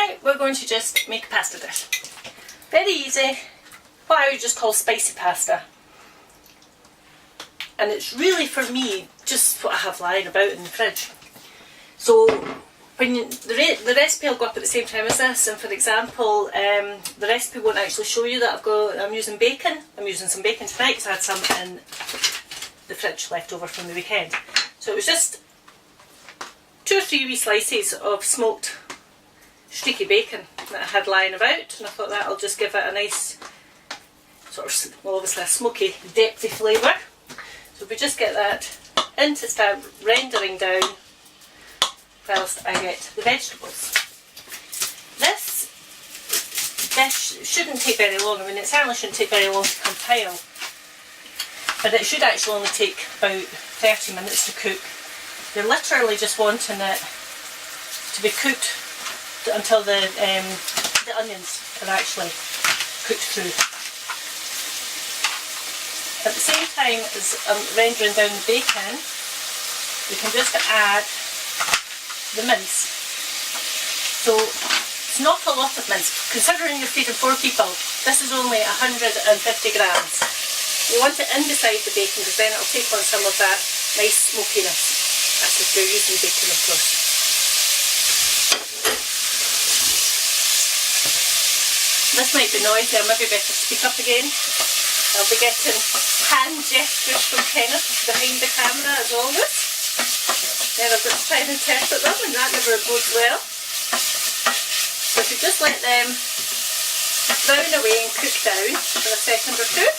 Tonight we're going to just make a pasta dish. Very easy, what I would just call spicy pasta. And it's really, for me, just what I have lying about in the fridge. So when the recipe will go up at the same time as this, and for example, the recipe won't actually show you that I'm using bacon. I'm using some bacon tonight because I had some in the fridge left over from the weekend. So it was just 2 or 3 wee slices of smoked streaky bacon that I had lying about, and I thought that'll just give it a nice sort of, well, obviously a smoky, depthy flavour. So if we just get that in to start rendering down whilst I get the vegetables. This dish shouldn't take very long. I mean, it certainly shouldn't take very long to compile, but it should actually only take about 30 minutes to cook. You're literally just wanting it to be cooked until the onions are actually cooked through. At the same time as I'm rendering down the bacon, we can just add the mince. So it's not a lot of mince. Considering you're feeding 4 people, this is only 150 grams. You want it in beside the bacon because then it'll take on some of that nice smokiness. That's if you're using bacon, of course. This might be noisy, I maybe better speak up again. I'll be getting hand gestures from Kenneth behind the camera as always. Then I've got to try and interpret them, and that never bodes well. So if you just let them brown away and cook down for a second or two,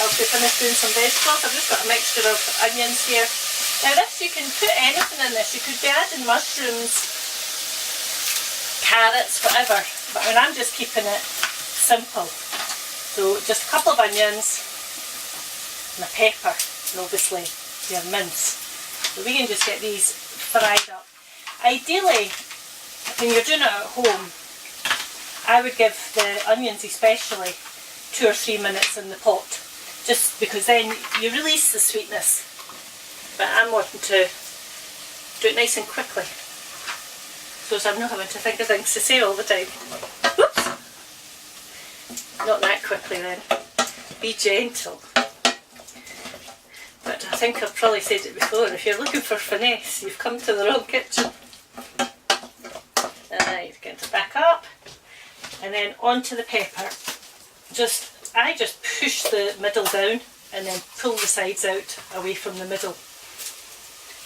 I'll be finished doing some vegetables. I've just got a mixture of onions here. Now this, you can put anything in this. You could be adding mushrooms, carrots, whatever. But I mean, I'm just keeping it simple. So just a couple of onions and a pepper, and obviously your mince. So we can just get these fried up. Ideally, when you're doing it at home, I would give the onions especially 2 or 3 minutes in the pot, just because then you release the sweetness. But I'm wanting to do it nice and quickly, so as I'm not having to think of things to say all the time. Whoops! Not that quickly then. Be gentle. But I think I've probably said it before, if you're looking for finesse, you've come to the wrong kitchen. Alright, get it back up. And then onto the pepper. I just push the middle down and then pull the sides out away from the middle.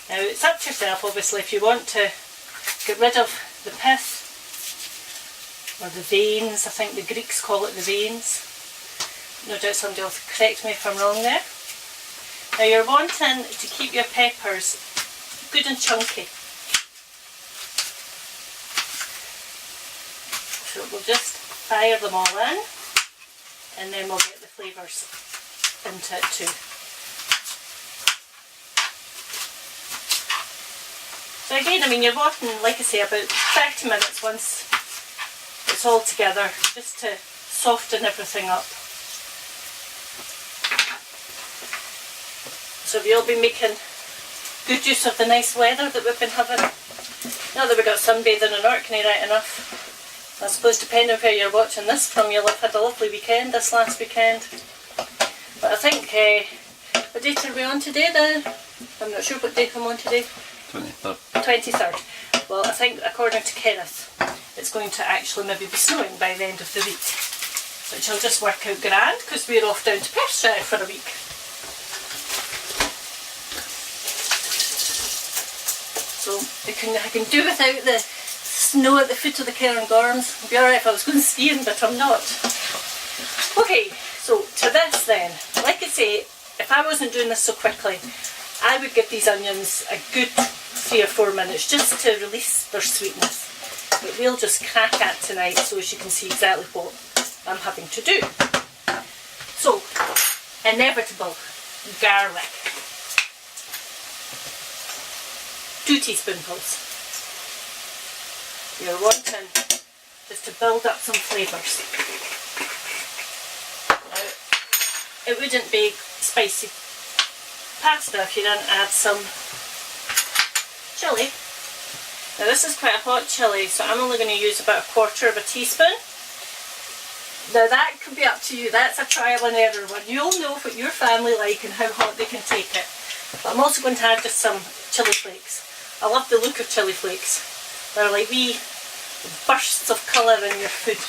Now it's up to yourself, obviously, if you want to get rid of the pith or the veins. I think the Greeks call it the veins. No doubt somebody will correct me if I'm wrong there. Now you're wanting to keep your peppers good and chunky. So we'll just fire them all in, and then we'll get the flavours into it too. So again, I mean, you're wanting, like I say, about 30 minutes once it's all together, just to soften everything up. So we'll be making good use of the nice weather that we've been having. Now that we've got sunbathing in Orkney right enough. I suppose depending on where you're watching this from, you'll have had a lovely weekend this last weekend. But I think, what date are we on today then? I'm not sure what date I'm on today. 23rd. 23rd. Well, I think according to Kenneth, it's going to actually maybe be snowing by the end of the week, which will just work out grand because we're off down to Perthshire for a week. So I can do without the snow at the foot of the Cairngorms. It'd be alright if I was going skiing, but I'm not. Okay, so to this then, like I say, if I wasn't doing this so quickly, I would give these onions a good 3 or 4 minutes just to release their sweetness. But we'll just crack at tonight so as you can see exactly what I'm having to do. So, inevitable garlic. 2 teaspoonfuls. You're wanting just to build up some flavours. Now, it wouldn't be spicy pasta if you didn't add some chilli. Now this is quite a hot chilli, so I'm only going to use about 1/4 teaspoon. Now that could be up to you, that's a trial and error one. You'll know what your family like and how hot they can take it. But I'm also going to add just some chilli flakes. I love the look of chilli flakes. They're like wee bursts of colour in your food.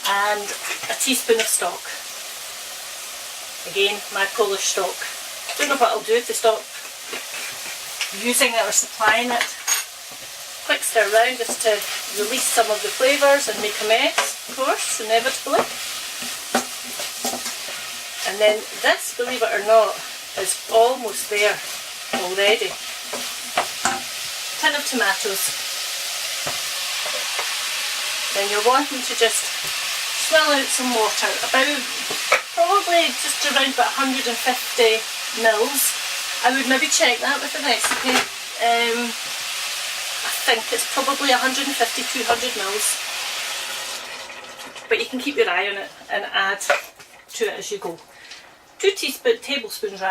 And a teaspoon of stock. Again, my Polish stock. Don't know what I'll do if they stop using it or supplying it. Quick stir around just to release some of the flavours and make a mess, of course, inevitably. And then this, believe it or not, is almost there already. Tin of tomatoes. Then you're wanting to just swell out some water, about probably just around about 150 mils. I would maybe check that with the recipe. I think it's probably 150-200 mils. But you can keep your eye on it and add to it as you go. 2 tablespoons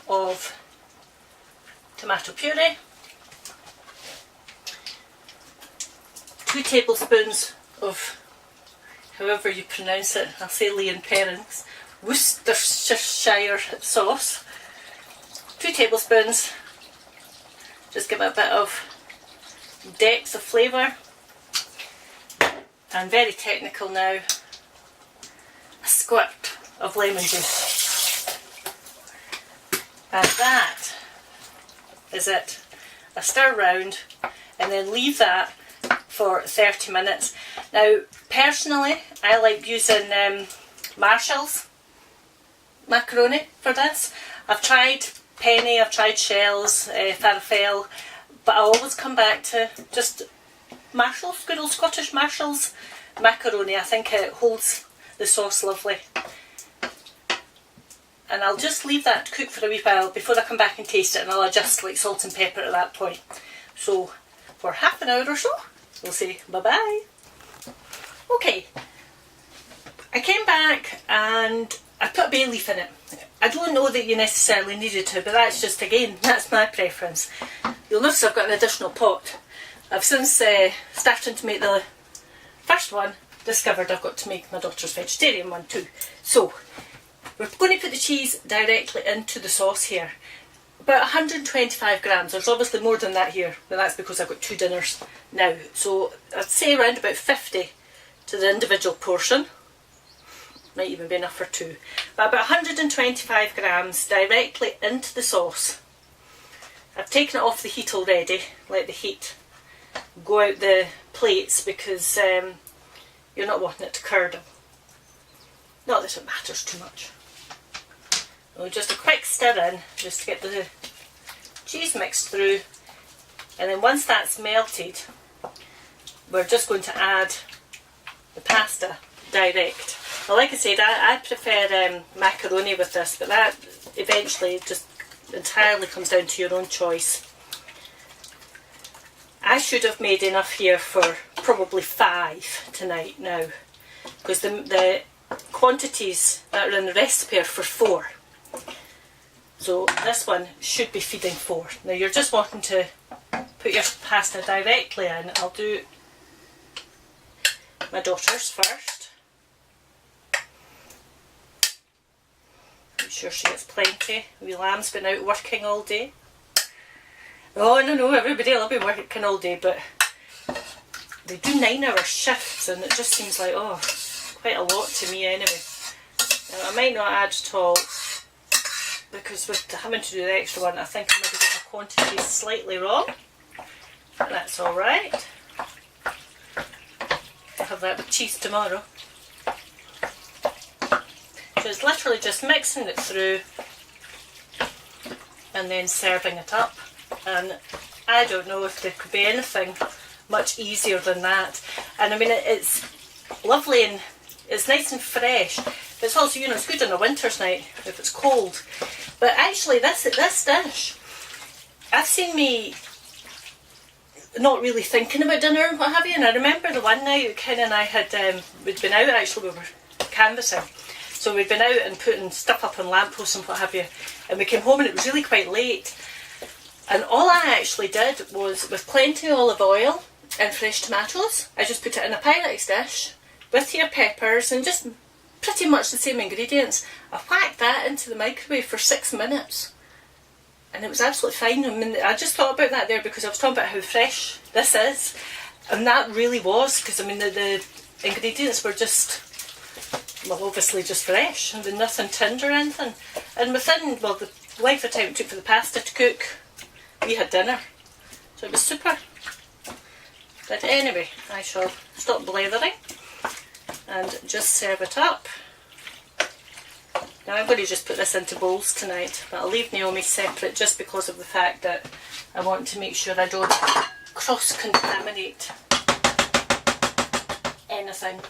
of tomato puree. 2 tablespoons of, however you pronounce it, I'll say Leon Perrins, Worcestershire sauce. 2 tablespoons. Just give it a bit of depth of flavour. And very technical now, a squirt of lemon juice. And that is it. A stir round and then leave that for 30 minutes. Now personally I like using Marshall's macaroni for this. I've tried penny, I've tried shells, farfalle, but I always come back to just Marshall's, good old Scottish Marshall's macaroni. I think it holds the sauce lovely. And I'll just leave that to cook for a wee while before I come back and taste it, and I'll adjust like salt and pepper at that point. So for half an hour or so, we'll say bye bye. Okay, I came back and I put a bay leaf in it. I don't know that you necessarily needed to, but that's just, again, that's my preference. You'll notice I've got an additional pot. I've since starting to make the first one, discovered I've got to make my daughter's vegetarian one too. So we're going to put the cheese directly into the sauce here. About 125 grams, there's obviously more than that here, but that's because I've got 2 dinners now. So I'd say around about 50 to the individual portion. Might even be enough for 2. But about 125 grams directly into the sauce. I've taken it off the heat already, let the heat go out the plates because you're not wanting it to curdle. Not that it matters too much. So just a quick stir in, just to get the cheese mixed through, and then once that's melted, we're just going to add the pasta direct. Well, like I said, I prefer macaroni with this, but that eventually just entirely comes down to your own choice. I should have made enough here for probably 5 tonight now, because the quantities that are in the recipe are for 4. So this one should be feeding 4. Now you're just wanting to put your pasta directly in. I'll do my daughter's first. Make sure she gets plenty. Wee lamb's been out working all day. Oh no, everybody will be working all day, but they do 9-hour shifts and it just seems like, oh, quite a lot to me anyway. Now, I might not add at all, because with having to do the extra one, I think I maybe got the quantity slightly wrong. But that's alright. I'll have that with cheese tomorrow. So it's literally just mixing it through and then serving it up. And I don't know if there could be anything much easier than that. And I mean, it's lovely and it's nice and fresh. But it's also, you know, it's good on a winter's night if it's cold. But actually, this dish, I've seen me not really thinking about dinner and what have you. And I remember the one night Ken and I had, we'd been out actually, we were canvassing. So we'd been out and putting stuff up on lampposts and what have you. And we came home and it was really quite late. And all I actually did was, with plenty of olive oil and fresh tomatoes, I just put it in a Pyrex dish with your peppers and just pretty much the same ingredients. I whacked that into the microwave for 6 minutes and it was absolutely fine. I mean, I just thought about that there because I was talking about how fresh this is, and that really was, because I mean the ingredients were just, well, obviously just fresh and nothing tinned or anything. And within, well, the length of time it took for the pasta to cook, we had dinner, so it was super. But anyway, I shall stop blathering and just serve it up. Now I'm going to just put this into bowls tonight, but I'll leave Naomi separate just because of the fact that I want to make sure I don't cross-contaminate anything.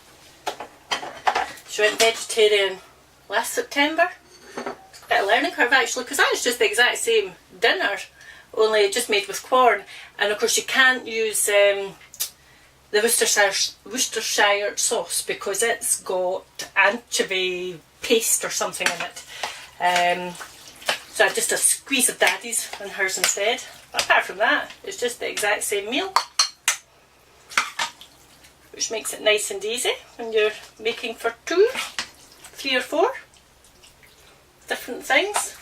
She went vegetarian last September. It's quite a learning curve actually, because that was just the exact same dinner, only just made with corn. And of course you can't use the Worcestershire sauce because it's got anchovy paste or something in it. So I just a squeeze of Daddy's on hers instead. But apart from that, it's just the exact same meal, which makes it nice and easy when you're making for 2, 3 or 4 different things.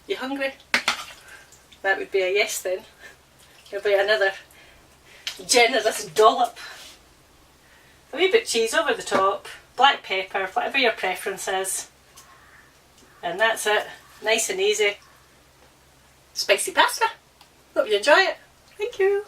You hungry? That would be a yes then. There'll be another generous dollop. A wee bit of cheese over the top, black pepper, whatever your preference is. And that's it. Nice and easy. Spicy pasta. Hope you enjoy it. Thank you.